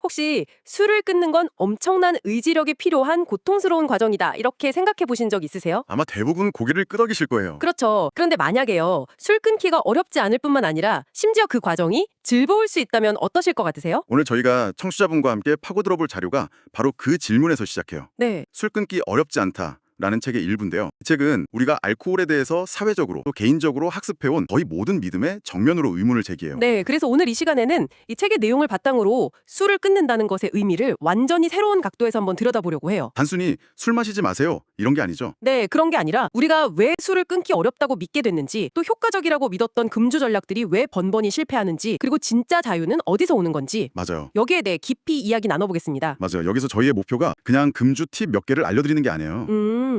혹시 술을 끊는 건 엄청난 의지력이 필요한 고통스러운 과정이다 이렇게 생각해 보신 적 있으세요? 아마 대부분 고개를 끄덕이실 거예요. 그렇죠. 그런데 만약에요. 술 끊기가 어렵지 않을 뿐만 아니라 심지어 그 과정이 즐거울 수 있다면 어떠실 것 같으세요? 오늘 저희가 청취자분과 함께 파고 들어볼 자료가 바로 그 질문에서 시작해요. 네. 술 끊기 어렵지 않다. 라는 책의 일부인데요. 이 책은 우리가 알코올에 대해서 사회적으로 또 개인적으로 학습해온 거의 모든 믿음에 정면으로 의문을 제기해요. 네, 그래서 오늘 이 시간에는 이 책의 내용을 바탕으로 술을 끊는다는 것의 의미를 완전히 새로운 각도에서 한번 들여다보려고 해요. 단순히 술 마시지 마세요. 이런 게 아니죠. 네, 그런 게 아니라 우리가 왜 술을 끊기 어렵다고 믿게 됐는지, 또 효과적이라고 믿었던 금주 전략들이 왜 번번이 실패하는지, 그리고 진짜 자유는 어디서 오는 건지 맞아요. 여기에 대해 깊이 이야기 나눠보겠습니다. 맞아요. 여기서 저희의 목표가 그냥 금주 팁 몇 개를 알려드리는 게 아니에요.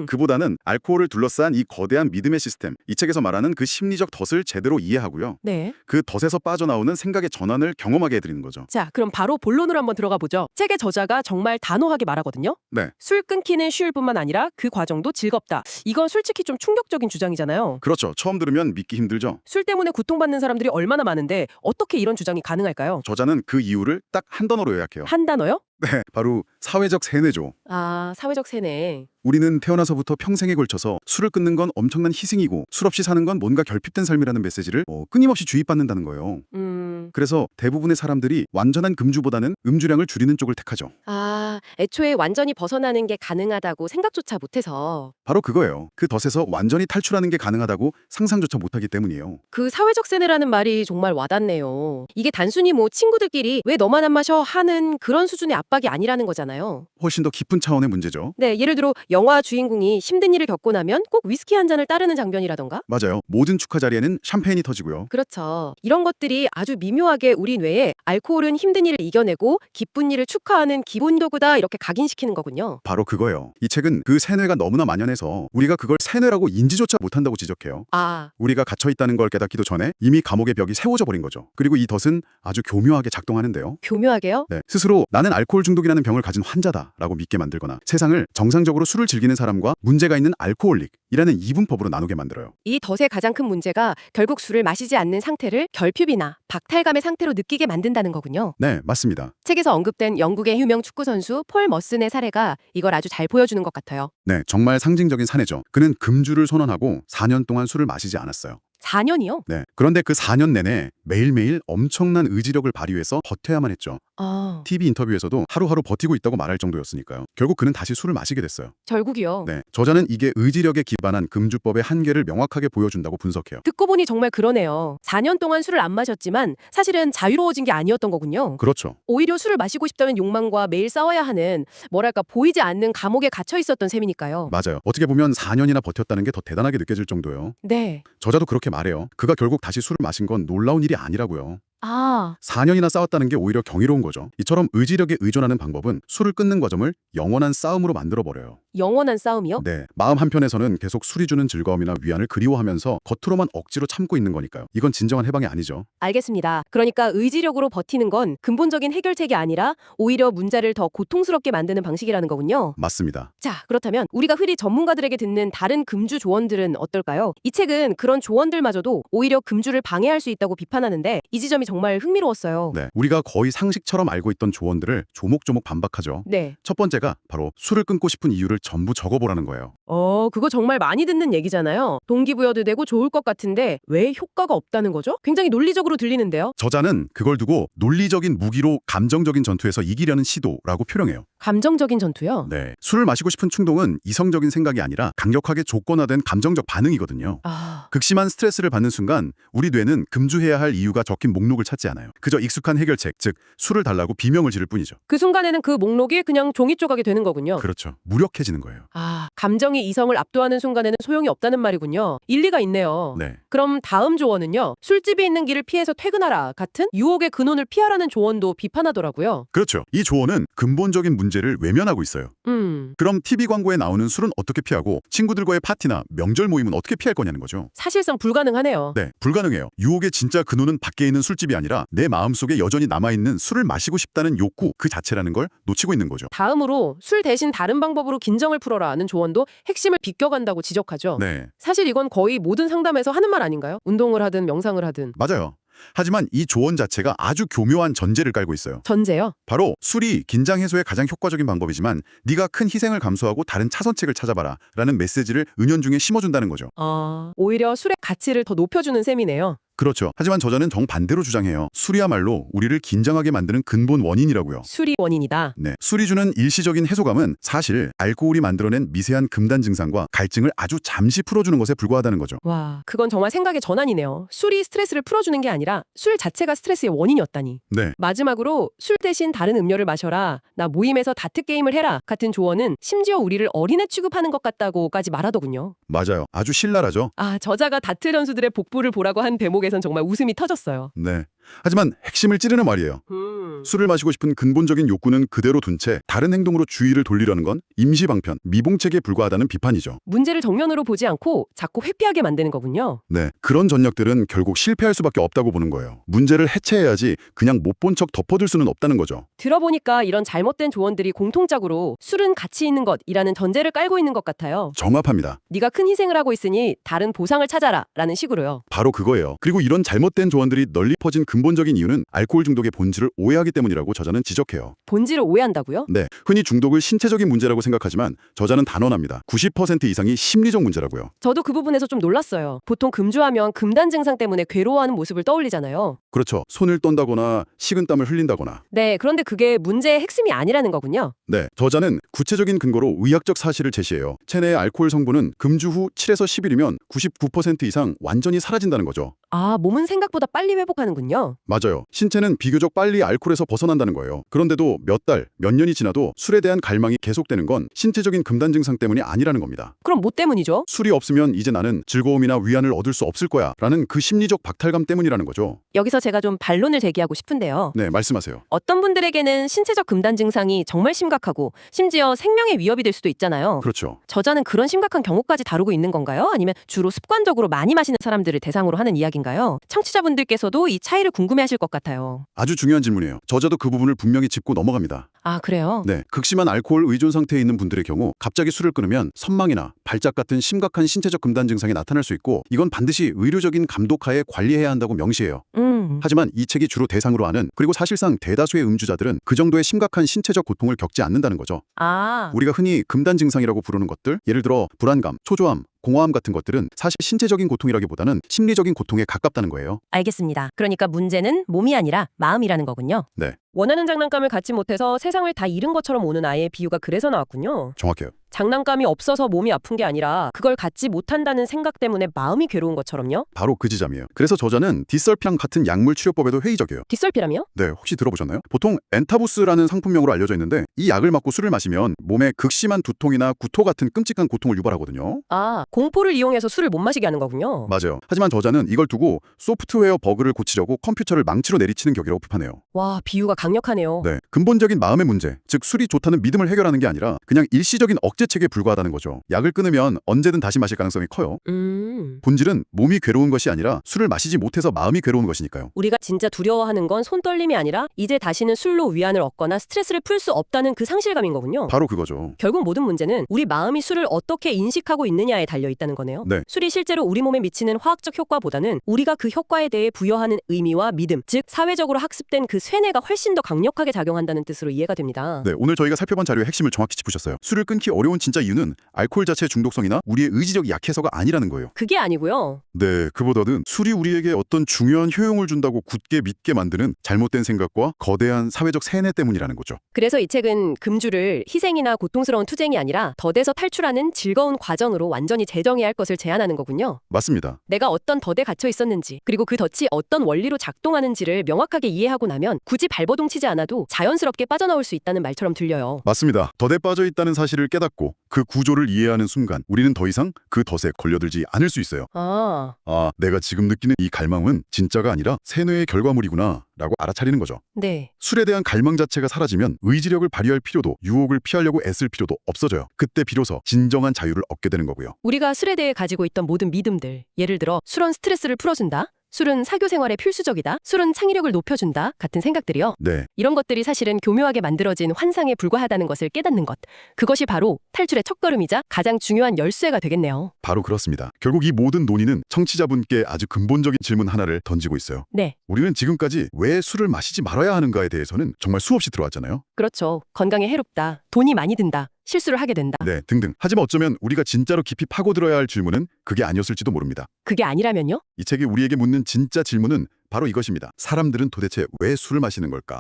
그보다는 알코올을 둘러싼 이 거대한 믿음의 시스템, 이 책에서 말하는 그 심리적 덫을 제대로 이해하고요. 네. 그 덫에서 빠져나오는 생각의 전환을 경험하게 해드리는 거죠. 자, 그럼 바로 본론으로 한번 들어가 보죠. 책의 저자가 정말 단호하게 말하거든요. 네. 술 끊기는 쉬울 뿐만 아니라 그 과정도 즐겁다. 이건 솔직히 좀 충격적인 주장이잖아요. 그렇죠. 처음 들으면 믿기 힘들죠. 술 때문에 고통받는 사람들이 얼마나 많은데 어떻게 이런 주장이 가능할까요? 저자는 그 이유를 딱 한 단어로 요약해요. 한 단어요? 네, 바로 사회적 세뇌죠. 아, 사회적 세뇌. 우리는 태어나서부터 평생에 걸쳐서 술을 끊는 건 엄청난 희생이고 술 없이 사는 건 뭔가 결핍된 삶이라는 메시지를 끊임없이 주입받는다는 거예요. 그래서 대부분의 사람들이 완전한 금주보다는 음주량을 줄이는 쪽을 택하죠. 아, 애초에 완전히 벗어나는 게 가능하다고 생각조차 못해서. 바로 그거예요. 그 덫에서 완전히 탈출하는 게 가능하다고 상상조차 못하기 때문이에요. 그 사회적 세뇌라는 말이 정말 와닿네요. 이게 단순히 뭐 친구들끼리 왜 너만 안 마셔 하는 그런 수준의 압박이 아니라는 거잖아요. 훨씬 더 깊은 차원의 문제죠. 네, 예를 들어 영화 주인공이 힘든 일을 겪고 나면 꼭 위스키 한 잔을 따르는 장면이라던가? 맞아요. 모든 축하 자리에는 샴페인이 터지고요. 그렇죠. 이런 것들이 아주 미묘하게 우리 뇌에 알코올은 힘든 일을 이겨내고 기쁜 일을 축하하는 기본 도구다 이렇게 각인시키는 거군요. 바로 그거예요. 이 책은 그 세뇌가 너무나 만연해서 우리가 그걸 세뇌라고 인지조차 못한다고 지적해요. 아, 우리가 갇혀있다는 걸 깨닫기도 전에 이미 감옥의 벽이 세워져 버린 거죠. 그리고 이 덫은 아주 교묘하게 작동하는데요. 교묘하게요? 네, 스스로 나는 알코올 중독이라는 병을 가진 환자다라고 믿게 만들거나 세상을 정상적으로 술을 즐기는 사람과 문제가 있는 알코올릭이라는 이분법으로 나누게 만들어요. 이 덫의 가장 큰 문제가 결국 술을 마시지 않는 상태를 결핍이나 박탈감의 상태로 느끼게 만든다는 거군요. 네, 맞습니다. 책에서 언급된 영국의 유명 축구 선수 폴 머슨의 사례가 이걸 아주 잘 보여주는 것 같아요. 네, 정말 상징적인 사례죠. 그는 금주를 선언하고 4년 동안 술을 마시지 않았어요. 4년이요? 네, 그런데 그 4년 내내 매일매일 엄청난 의지력을 발휘해서 버텨야만 했죠. 아, TV 인터뷰에서도 하루하루 버티고 있다고 말할 정도였으니까요. 결국 그는 다시 술을 마시게 됐어요. 결국이요. 네, 저자는 이게 의지력에 기반한 금주법의 한계를 명확하게 보여준다고 분석해요. 듣고 보니 정말 그러네요. 4년 동안 술을 안 마셨지만 사실은 자유로워진 게 아니었던 거군요. 그렇죠. 오히려 술을 마시고 싶다는 욕망과 매일 싸워야 하는 뭐랄까 보이지 않는 감옥에 갇혀 있었던 셈이니까요. 맞아요. 어떻게 보면 4년이나 버텼다는 게 더 대단하게 느껴질 정도예요. 네. 저자도 그렇게 말해요. 그가 결국 다시 술을 마신 건 놀라운 일이 아니라고요. 아, 4년이나 싸웠다는 게 오히려 경이로운 거죠. 이처럼 의지력에 의존하는 방법은 술을 끊는 과정을 영원한 싸움으로 만들어버려요. 영원한 싸움이요? 네, 마음 한편에서는 계속 술이 주는 즐거움이나 위안을 그리워하면서 겉으로만 억지로 참고 있는 거니까요. 이건 진정한 해방이 아니죠. 알겠습니다. 그러니까 의지력으로 버티는 건 근본적인 해결책이 아니라 오히려 문제를 더 고통스럽게 만드는 방식이라는 거군요. 맞습니다. 자, 그렇다면 우리가 흔히 전문가들에게 듣는 다른 금주 조언들은 어떨까요? 이 책은 그런 조언들마저도 오히려 금주를 방해할 수 있다고 비판하는데 이 지점이 정말 흥미로웠어요. 네, 우리가 거의 상식처럼 알고 있던 조언들을 조목조목 반박하죠. 네. 첫 번째가 바로 술을 끊고 싶은 이유를 전부 적어보라는 거예요. 그거 정말 많이 듣는 얘기잖아요. 동기부여도 되고 좋을 것 같은데 왜 효과가 없다는 거죠? 굉장히 논리적으로 들리는데요. 저자는 그걸 두고 논리적인 무기로 감정적인 전투에서 이기려는 시도라고 표현해요. 감정적인 전투요? 네, 술을 마시고 싶은 충동은 이성적인 생각이 아니라 강력하게 조건화된 감정적 반응이거든요. 아, 극심한 스트레스를 받는 순간 우리 뇌는 금주해야 할 이유가 적힌 목록을 찾지 않아요. 그저 익숙한 해결책, 즉 술을 달라고 비명을 지를 뿐이죠. 그 순간에는 그 목록이 그냥 종이 조각이 되는 거군요. 그렇죠. 무력해지는 거예요. 아, 감정이 이성을 압도하는 순간에는 소용이 없다는 말이군요. 일리가 있네요. 네, 그럼 다음 조언은요. 술집이 있는 길을 피해서 퇴근하라 같은 유혹의 근원을 피하라는 조언도 비판하더라고요. 그렇죠. 이 조언은 근본적인 문제를 외면하고 있어요. 그럼 TV 광고에 나오는 술은 어떻게 피하고 친구들과의 파티나 명절 모임은 어떻게 피할 거냐는 거죠. 사실상 불가능하네요. 네, 불가능해요. 유혹의 진짜 근원은 밖에 있는 술집이 아니라 내 마음속에 여전히 남아있는 술을 마시고 싶다는 욕구 그 자체라는 걸 놓치고 있는 거죠. 다음으로 술 대신 다른 방법으로 긴장을 풀어라는 조언도 핵심을 비껴간다고 지적하죠. 네, 사실 이건 거의 모든 상담에서 하는 말 아닌가요? 운동을 하든 명상을 하든. 맞아요. 하지만 이 조언 자체가 아주 교묘한 전제를 깔고 있어요. 전제요? 바로 술이 긴장 해소에 가장 효과적인 방법이지만 네가 큰 희생을 감수하고 다른 차선책을 찾아봐라 라는 메시지를 은연중에 심어준다는 거죠. 오히려 술의 가치를 더 높여주는 셈이네요. 그렇죠. 하지만 저자는 정반대로 주장해요. 술이야말로 우리를 긴장하게 만드는 근본 원인이라고요. 술이 원인이다. 네, 술이 주는 일시적인 해소감은 사실 알코올이 만들어낸 미세한 금단 증상과 갈증을 아주 잠시 풀어주는 것에 불과하다는 거죠. 와, 그건 정말 생각의 전환이네요. 술이 스트레스를 풀어주는 게 아니라 술 자체가 스트레스의 원인이었다니. 네, 마지막으로 술 대신 다른 음료를 마셔라, 나 모임에서 다트 게임을 해라 같은 조언은 심지어 우리를 어린애 취급하는 것 같다고까지 말하더군요. 맞아요. 아주 신랄하죠. 저자가 다트 선수들의 복부를 보라고 한 대목에선 정말 웃음이 터졌어요. 네. 하지만 핵심을 찌르는 말이에요. 술을 마시고 싶은 근본적인 욕구는 그대로 둔 채 다른 행동으로 주의를 돌리려는 건 임시방편, 미봉책에 불과하다는 비판이죠. 문제를 정면으로 보지 않고 자꾸 회피하게 만드는 거군요. 네, 그런 전략들은 결국 실패할 수밖에 없다고 보는 거예요. 문제를 해체해야지 그냥 못 본 척 덮어둘 수는 없다는 거죠. 들어보니까 이런 잘못된 조언들이 공통적으로 술은 가치 있는 것이라는 전제를 깔고 있는 것 같아요. 정합합니다. 네가 큰 희생을 하고 있으니 다른 보상을 찾아라 라는 식으로요. 바로 그거예요. 그리고 이런 잘못된 조언들이 널리 퍼진 근본적인 이유는 알코올 중독의 본질을 오해하기 때문이라고 저자는 지적해요. 본질을 오해한다고요? 네, 흔히 중독을 신체적인 문제라고 생각하지만 저자는 단언합니다. 90% 이상이 심리적 문제라고요. 저도 그 부분에서 좀 놀랐어요. 보통 금주하면 금단 증상 때문에 괴로워하는 모습을 떠올리잖아요. 그렇죠. 손을 떤다거나 식은땀을 흘린다거나. 네, 그런데 그게 문제의 핵심이 아니라는 거군요. 네, 저자는 구체적인 근거로 의학적 사실을 제시해요. 체내의 알코올 성분은 금주 후 7에서 10일이면 99% 이상 완전히 사라진다는 거죠. 몸은 생각보다 빨리 회복하는군요. 맞아요. 신체는 비교적 빨리 알코올에서 벗어난다는 거예요. 그런데도 몇 달, 몇 년이 지나도 술에 대한 갈망이 계속되는 건 신체적인 금단 증상 때문이 아니라는 겁니다. 그럼 뭐 때문이죠? 술이 없으면 이제 나는 즐거움이나 위안을 얻을 수 없을 거야 라는 그 심리적 박탈감 때문이라는 거죠. 여기서 제가 좀 반론을 제기하고 싶은데요. 네, 말씀하세요. 어떤 분들에게는 신체적 금단 증상이 정말 심각하고 심지어 생명의 위협이 될 수도 있잖아요. 그렇죠. 저자는 그런 심각한 경우까지 다루고 있는 건가요? 아니면 주로 습관적으로 많이 마시는 사람들을 대상으로 하는 이야기인가요? 청취자분들께서도 이 차이를 궁금해하실 것 같아요. 아주 중요한 질문이에요. 저자도 그 부분을 분명히 짚고 넘어갑니다. 그래요? 네, 극심한 알코올 의존 상태에 있는 분들의 경우 갑자기 술을 끊으면 선망이나 발작 같은 심각한 신체적 금단 증상이 나타날 수 있고 이건 반드시 의료적인 감독하에 관리해야 한다고 명시해요. 하지만 이 책이 주로 대상으로 하는 그리고 사실상 대다수의 음주자들은 그 정도의 심각한 신체적 고통을 겪지 않는다는 거죠. 우리가 흔히 금단 증상이라고 부르는 것들, 예를 들어 불안감, 초조함, 공허함 같은 것들은 사실 신체적인 고통이라기보다는 심리적인 고통에 가깝다는 거예요. 알겠습니다. 그러니까 문제는 몸이 아니라 마음이라는 거군요. 네, 원하는 장난감을 갖지 못해서 세상을 다 잃은 것처럼 오는 아이의 비유가 그래서 나왔군요. 정확해요. 장난감이 없어서 몸이 아픈 게 아니라 그걸 갖지 못한다는 생각 때문에 마음이 괴로운 것처럼요? 바로 그 지점이에요. 그래서 저자는 디설피랑 같은 약물 치료법에도 회의적이에요. 뒷설피라며? 네, 혹시 들어보셨나요? 보통 엔타부스라는 상품명으로 알려져 있는데 이 약을 맞고 술을 마시면 몸에 극심한 두통이나 구토 같은 끔찍한 고통을 유발하거든요. 공포를 이용해서 술을 못 마시게 하는 거군요. 맞아요. 하지만 저자는 이걸 두고 소프트웨어 버그를 고치려고 컴퓨터를 망치로 내리치는 격이라고 비판해요. 와, 비유가 강력하네요. 네, 근본적인 마음의 문제, 즉 술이 좋다는 믿음을 해결하는 게 아니라 그냥 일시적인 억제책에 불과하다는 거죠. 약을 끊으면 언제든 다시 마실 가능성이 커요. 본질은 몸이 괴로운 것이 아니라 술을 마시지 못해서 마음이 괴로운 것이니까요. 우리가 진짜 두려워하는 건 손떨림이 아니라 이제 다시는 술로 위안을 얻거나 스트레스를 풀 수 없다는 그 상실감인 거군요. 바로 그거죠. 결국 모든 문제는 우리 마음이 술을 어떻게 인식하고 있느냐에 달려 있다는 거네요. 네. 술이 실제로 우리 몸에 미치는 화학적 효과보다는 우리가 그 효과에 대해 부여하는 의미와 믿음, 즉 사회적으로 학습된 그 쇠뇌가 훨씬 더 강력하게 작용한다는 뜻으로 이해가 됩니다. 네, 오늘 저희가 살펴본 자료의 핵심을 정확히 짚으셨어요. 술을 끊기 어려운 진짜 이유는 알코올 자체의 중독성이나 우리의 의지력이 약해서가 아니라는 거예요. 그게 아니고요. 네, 그보다는 술이 우리에게 어떤 중요한 효용을 준다고 굳게 믿게 만드는 잘못된 생각과 거대한 사회적 세뇌 때문이라는 거죠. 그래서 이 책은 금주를 희생이나 고통스러운 투쟁이 아니라 덫에서 탈출하는 즐거운 과정으로 완전히 재정의할 것을 제안하는 거군요. 맞습니다. 내가 어떤 덫에 갇혀 있었는지, 그리고 그 덫이 어떤 원리로 작동하는지를 명확하게 이해하고 나면 굳이 발버둥 치지 않아도 자연스럽게 빠져나올 수 있다는 말처럼 들려요. 맞습니다. 덫에 빠져 있다는 사실을 깨닫고 그 구조를 이해하는 순간 우리는 더 이상 그 덫에 걸려들지 않을 수 있어요. 내가 지금 느끼는 이 갈망은 진짜가 아니라 세뇌의 결과물이구나 라고 알아차리는 거죠. 네. 술에 대한 갈망 자체가 사라지면 의지력을 발휘할 필요도 유혹을 피하려고 애쓸 필요도 없어져요. 그때 비로소 진정한 자유를 얻게 되는 거고요. 우리가 술에 대해 가지고 있던 모든 믿음들, 예를 들어 술은 스트레스를 풀어준다? 술은 사교 생활에 필수적이다. 술은 창의력을 높여준다. 같은 생각들이요. 네. 이런 것들이 사실은 교묘하게 만들어진 환상에 불과하다는 것을 깨닫는 것. 그것이 바로 탈출의 첫걸음이자 가장 중요한 열쇠가 되겠네요. 바로 그렇습니다. 결국 이 모든 논의는 청취자분께 아주 근본적인 질문 하나를 던지고 있어요. 네. 우리는 지금까지 왜 술을 마시지 말아야 하는가에 대해서는 정말 수없이 들어왔잖아요. 그렇죠. 건강에 해롭다. 돈이 많이 든다. 실수를 하게 된다. 네, 등등. 하지만 어쩌면 우리가 진짜로 깊이 파고들어야 할 질문은 그게 아니었을지도 모릅니다. 그게 아니라면요? 이 책이 우리에게 묻는 진짜 질문은 바로 이것입니다. 사람들은 도대체 왜 술을 마시는 걸까?